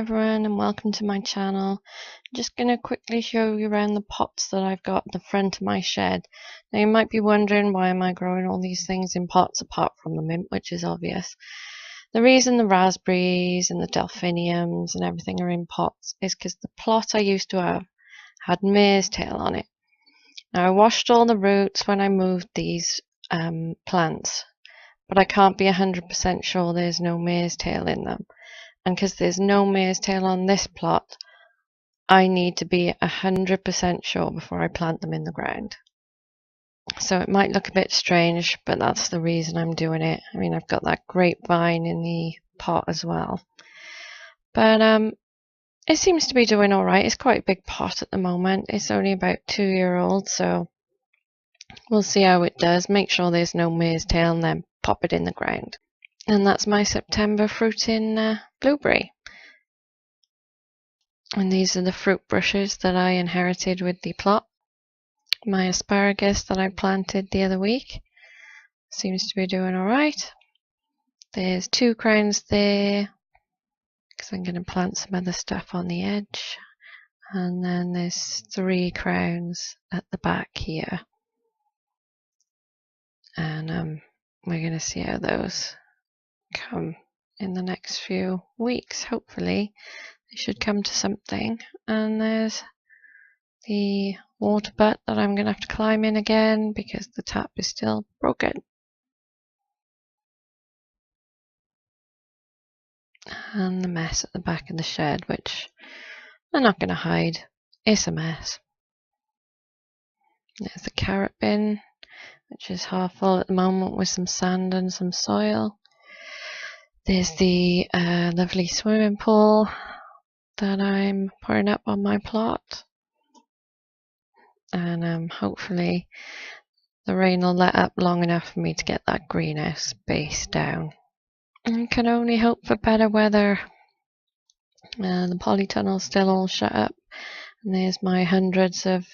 everyone, and welcome to my channel. I'm just going to quickly show you around the pots that I've got at the front of my shed. Now you might be wondering, why am I growing all these things in pots apart from the mint, which is obvious. The reason the raspberries and the delphiniums and everything are in pots is because the plot I used to have had mare's tail on it. Now I washed all the roots when I moved these plants, but I can't be 100% sure there's no mare's tail in them. And because there's no mare's tail on this plot, I need to be 100% sure before I plant them in the ground. So it might look a bit strange, but that's the reason I'm doing it. I mean, I've got that grapevine in the pot as well. But it seems to be doing alright. It's quite a big pot at the moment. It's only about 2-year-old, so we'll see how it does. Make sure there's no mare's tail and then pop it in the ground. And that's my September fruiting blueberry. And these are the fruit brushes that I inherited with the plot. My asparagus that I planted the other week seems to be doing alright. There's 2 crowns there because I'm going to plant some other stuff on the edge. And then there's 3 crowns at the back here. And we're going to see how those come in the next few weeks. Hopefully they should come to something. And there's the water butt that I'm going to have to climb in again because the tap is still broken. And the mess at the back of the shed, which I'm not going to hide. It's a mess. There's the carrot bin, which is half full at the moment with some sand and some soil. There's the lovely swimming pool that I'm pouring up on my plot. And hopefully the rain will let up long enough for me to get that greenhouse base down. I can only hope for better weather. The polytunnel's still all shut up. And there's my hundreds of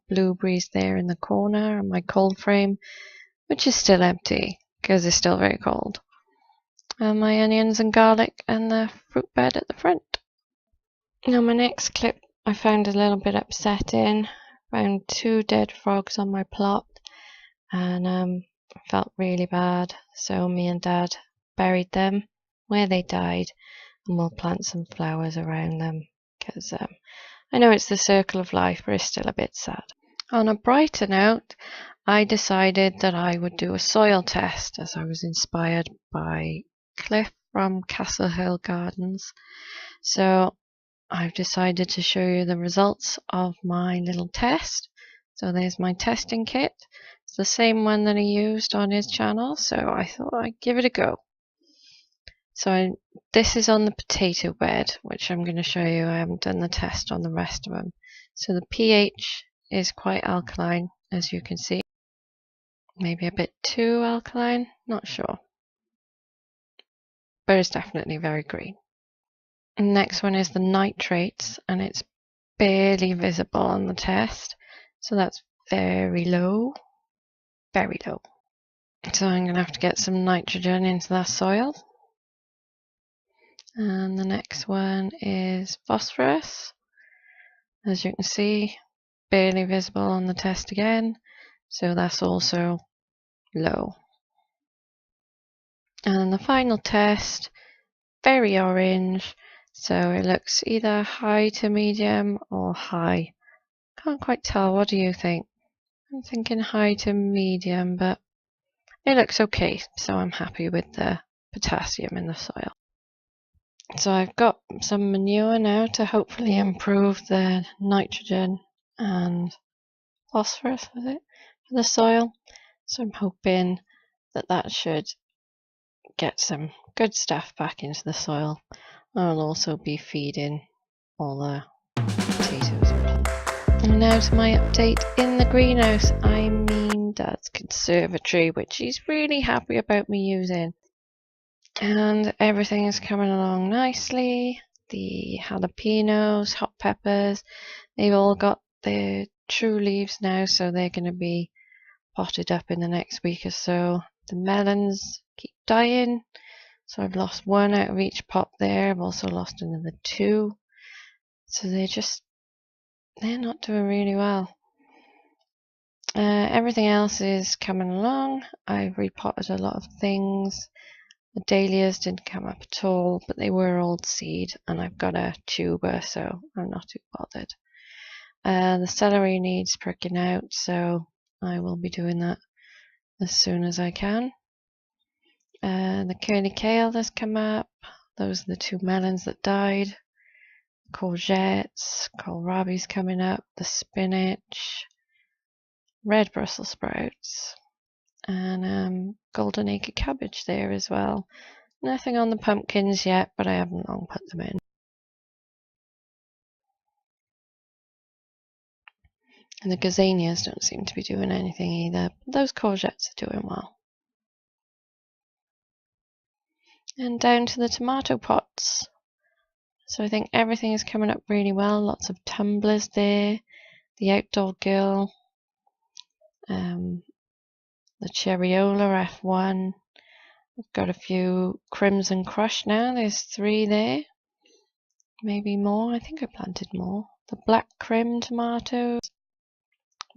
blueberries there in the corner, and my cold frame, which is still empty because it's still very cold. And my onions and garlic and the fruit bed at the front. Now my next clip I found a little bit upsetting. I found 2 dead frogs on my plot, and I felt really bad. So me and Dad buried them where they died, and we'll plant some flowers around them because I know it's the circle of life, but it's still a bit sad. On a brighter note, I decided that I would do a soil test as I was inspired by Cliff from Castle Hill Gardens. So I've decided to show you the results of my little test. So there's my testing kit. It's the same one that he used on his channel, so I thought I'd give it a go. So this is on the potato bed, which I'm going to show you. I haven't done the test on the rest of them. So the pH is quite alkaline, as you can see. Maybe a bit too alkaline, not sure. But it's definitely very green. And next one is the nitrates, and it's barely visible on the test. So that's very low. Very low. So I'm going to have to get some nitrogen into that soil. And the next one is phosphorus. As you can see, barely visible on the test again, so that's also low. And then the final test, very orange, so it looks either high to medium or high. Can't quite tell, what do you think? I'm thinking high to medium, but it looks okay, so I'm happy with the potassium in the soil. So I've got some manure now to hopefully improve the nitrogen and phosphorus for the soil. So I'm hoping that that should get some good stuff back into the soil. I'll also be feeding all the potatoes. And now to my update in the greenhouse. I mean Dad's conservatory, which he's really happy about me using. And everything is coming along nicely. The jalapenos, hot peppers, they've all got their true leaves now, so they're going to be potted up in the next week or so. The melons keep dying, So I've lost one out of each pot there. I've also lost another 2. So they're not doing really well. Everything else is coming along. I've repotted a lot of things. The dahlias didn't come up at all, but they were old seed, and I've got a tuber, so I'm not too bothered. The celery needs pricking out, so I will be doing that as soon as I can. The curly kale has come up. Those are the 2 melons that died. Courgettes, kohlrabi's coming up, the spinach, red Brussels sprouts, and golden acre cabbage there as well. Nothing on the pumpkins yet, but I haven't long put them in. And the gazanias don't seem to be doing anything either. But those courgettes are doing well. And down to the tomato pots. So I think everything is coming up really well. Lots of tumblers there. The outdoor girl. The Cherryola F1. I've got a few Crimson Crush now. There's 3 there. Maybe more. I think I planted more. The Black Crim tomatoes.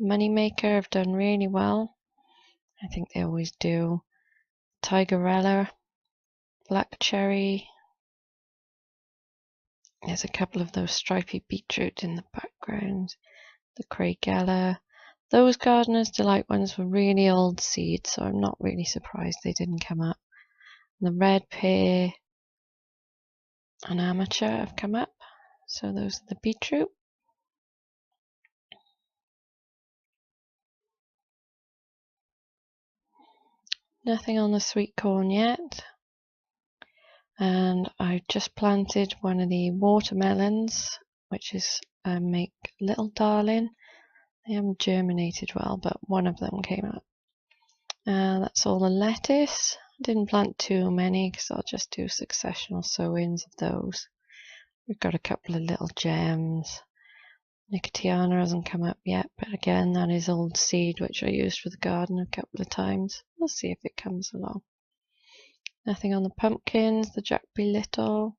Moneymaker have done really well. I think they always do. Tigerella. Black Cherry. There's a couple of those stripy beetroot in the background. The Craigella. Those Gardener's Delight ones were really old seeds, so I'm not really surprised they didn't come up. The red pear and amateur have come up, so those are the beetroot. Nothing on the sweet corn yet. And I just planted one of the watermelons, which is make Little Darling. They haven't germinated well, but one of them came up. That's all the lettuce. I didn't plant too many because I'll just do successional sowings of those. We've got a couple of little gems. Nicotiana hasn't come up yet, but again, that is old seed which I used for the garden a couple of times. We'll see if it comes along. Nothing on the pumpkins, the Jackby Little,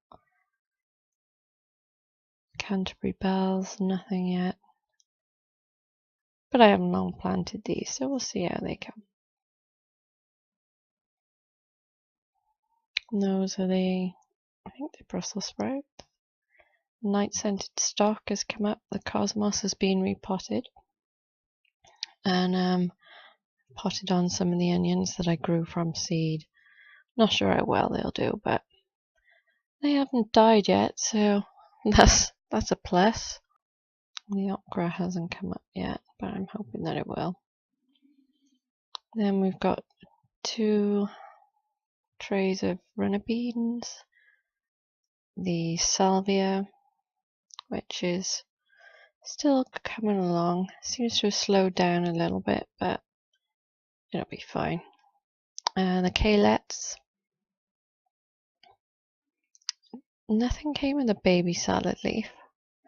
Canterbury Bells, nothing yet. But I haven't long planted these, so we'll see how they come. And those are I think they're Brussels sprouts. Night Scented Stock has come up. The Cosmos has been repotted. And potted on some of the onions that I grew from seed. Not sure how well they'll do, but they haven't died yet, so that's a plus. The okra hasn't come up yet, but I'm hoping that it will. Then we've got 2 trays of runner beans. The salvia, which is still coming along. Seems to have slowed down a little bit, but it'll be fine. The kalettes. Nothing came with a baby salad leaf.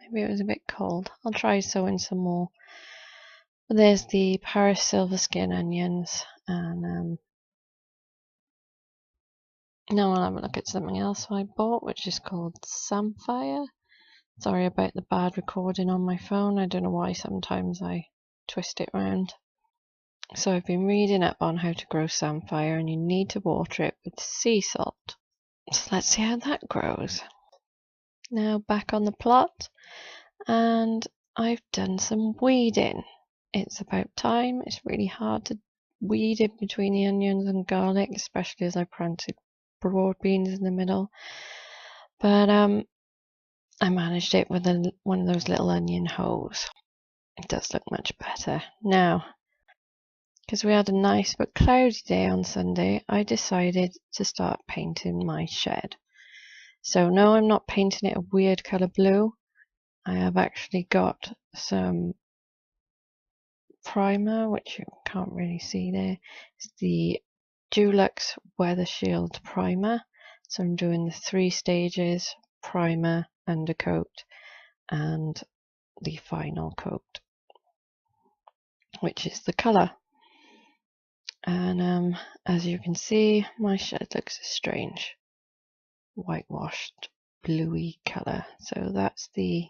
Maybe it was a bit cold. I'll try sowing some more. But there's the Paris Silver Skin onions, and now I'll have a look at something else I bought, which is called Samphire. Sorry about the bad recording on my phone. I don't know why sometimes I twist it around. So I've been reading up on how to grow samphire, and you need to water it with sea salt. So let's see how that grows. Now back on the plot, and I've done some weeding. It's about time. It's really hard to weed in between the onions and garlic, especially as I planted broad beans in the middle. But I managed it with one of those little onion hoes. It does look much better. Now, because we had a nice but cloudy day on Sunday, I decided to start painting my shed. So no, I'm not painting it a weird colour blue. I have actually got some primer, which you can't really see there. It's the Dulux Weathershield primer. So I'm doing the 3 stages: primer, undercoat, and the final coat, which is the colour. And as you can see, my shed looks strange. whitewashed bluey colour. So that's the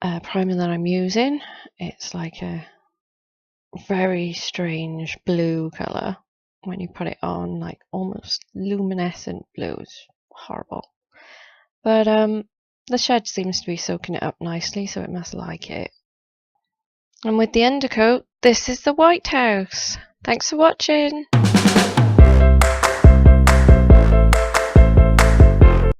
primer that I'm using. It's like a very strange blue colour when you put it on, like almost luminescent blue. It's horrible. But the shed seems to be soaking it up nicely, so it must like it. And with the undercoat, this is the White House. Thanks for watching.